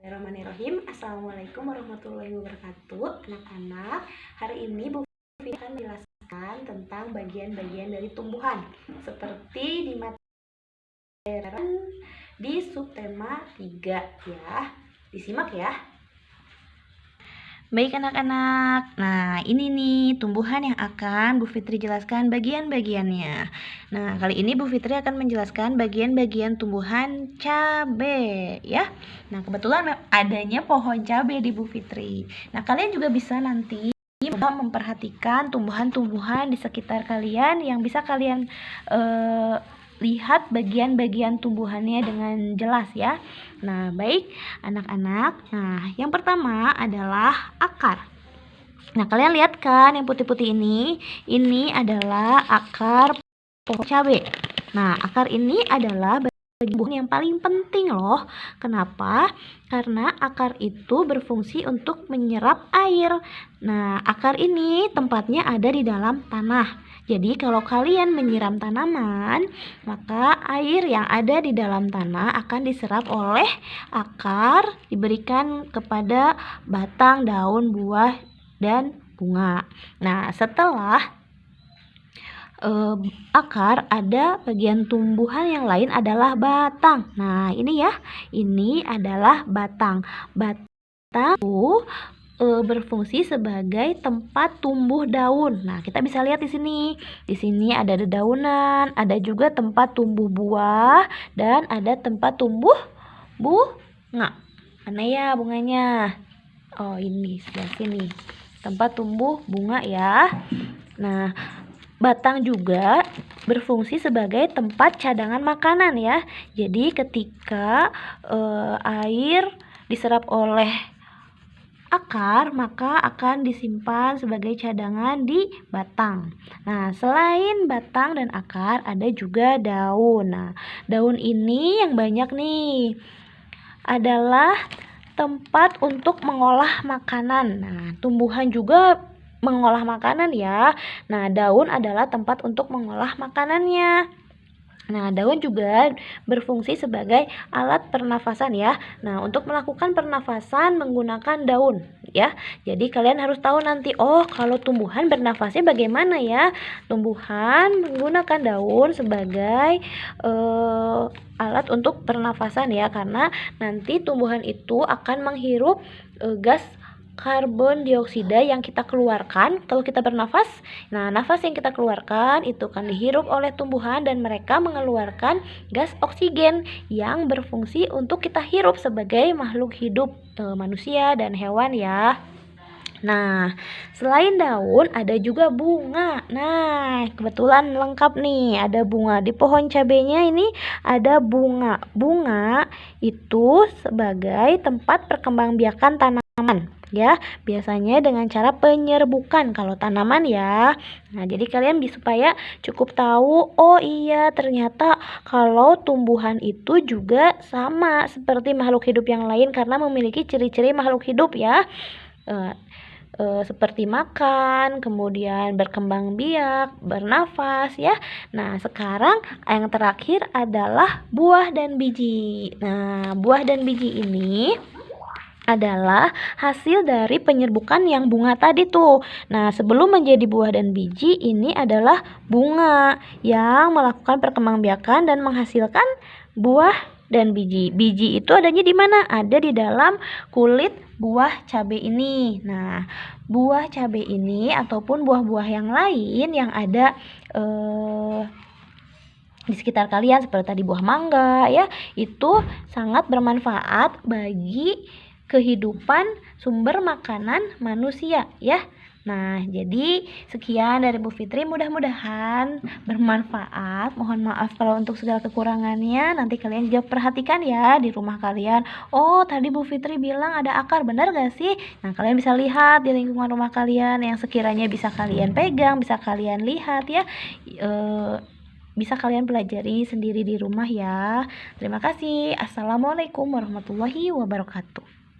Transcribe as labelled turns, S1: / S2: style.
S1: Bismillahirrahmanirrahim. Assalamualaikum warahmatullahi wabarakatuh. Anak-anak, hari ini Bu Fitri akan menjelaskan tentang bagian-bagian dari tumbuhan seperti di materi di subtema 3 ya. Disimak ya. Baik anak-anak, nah ini nih tumbuhan yang akan Bu Fitri jelaskan bagian-bagiannya. Nah kali ini Bu Fitri akan menjelaskan bagian-bagian tumbuhan cabai ya. Nah kebetulan adanya pohon cabai di Bu Fitri. Nah kalian juga bisa nanti memperhatikan tumbuhan-tumbuhan di sekitar kalian yang bisa kalian lihat bagian-bagian tumbuhannya dengan jelas ya. Nah, baik anak-anak. Nah, yang pertama adalah akar. Nah, kalian lihat kan yang putih-putih ini adalah akar pohon cabai. Nah, akar ini adalah bagian yang paling penting loh. Kenapa? Karena akar itu berfungsi untuk menyerap air. Nah, akar ini tempatnya ada di dalam tanah. Jadi kalau kalian menyiram tanaman, maka air yang ada di dalam tanah akan diserap oleh akar, diberikan kepada batang, daun, buah, dan bunga. Nah, setelah akar, ada bagian tumbuhan yang lain adalah batang. Nah, ini ya, ini adalah batang. Batang itu berfungsi sebagai tempat tumbuh daun. Nah, kita bisa lihat di sini. Di sini ada dedaunan, ada juga tempat tumbuh buah, dan ada tempat tumbuh bunga. Mana ya bunganya? Oh, ini sebelah sini. Tempat tumbuh bunga ya. Nah, batang juga berfungsi sebagai tempat cadangan makanan ya. Jadi ketika air diserap oleh akar, maka akan disimpan sebagai cadangan di batang. Nah, selain batang dan akar, ada juga daun. Nah, daun ini yang banyak nih adalah tempat untuk mengolah makanan. Nah, tumbuhan juga mengolah makanan ya. Nah, daun adalah tempat untuk mengolah makanannya. Nah, daun juga berfungsi sebagai alat pernafasan ya. Nah, untuk melakukan pernafasan menggunakan daun ya. Jadi kalian harus tahu nanti, oh kalau tumbuhan bernafasnya bagaimana ya. Tumbuhan menggunakan daun sebagai alat untuk pernafasan ya. Karena nanti tumbuhan itu akan menghirup gas karbon dioksida yang kita keluarkan kalau kita bernafas. Nah, nafas yang kita keluarkan itu akan dihirup oleh tumbuhan dan mereka mengeluarkan gas oksigen yang berfungsi untuk kita hirup sebagai makhluk hidup manusia dan hewan ya. Nah, selain daun ada juga bunga. Nah, kebetulan lengkap nih, ada bunga. Di pohon cabenya ini ada bunga. Bunga itu sebagai tempat perkembangbiakan tanaman ya, biasanya dengan cara penyerbukan kalau tanaman ya. Nah, jadi kalian supaya cukup tahu, oh iya ternyata kalau tumbuhan itu juga sama seperti makhluk hidup yang lain karena memiliki ciri-ciri makhluk hidup ya. Seperti makan, kemudian berkembang biak, bernafas ya. Nah, sekarang yang terakhir adalah buah dan biji. Nah, buah dan biji ini adalah hasil dari penyerbukan yang bunga tadi tuh. Nah, sebelum menjadi buah dan biji, ini adalah bunga yang melakukan perkembangbiakan dan menghasilkan buah dan biji. Biji itu adanya di mana? Ada di dalam kulit buah cabai ini. Nah, buah cabai ini ataupun buah-buah yang lain yang ada di sekitar kalian seperti tadi buah mangga ya, itu sangat bermanfaat bagi kehidupan sumber makanan manusia ya. Nah, jadi sekian dari Bu Fitri, mudah-mudahan bermanfaat. Mohon maaf kalau untuk segala kekurangannya. Nanti kalian juga perhatikan ya di rumah kalian. Oh, tadi Bu Fitri bilang ada akar, benar gak sih? Nah, kalian bisa lihat di lingkungan rumah kalian yang sekiranya bisa kalian pegang, bisa kalian lihat ya. Bisa kalian pelajari sendiri di rumah ya. Terima kasih. Assalamualaikum warahmatullahi wabarakatuh.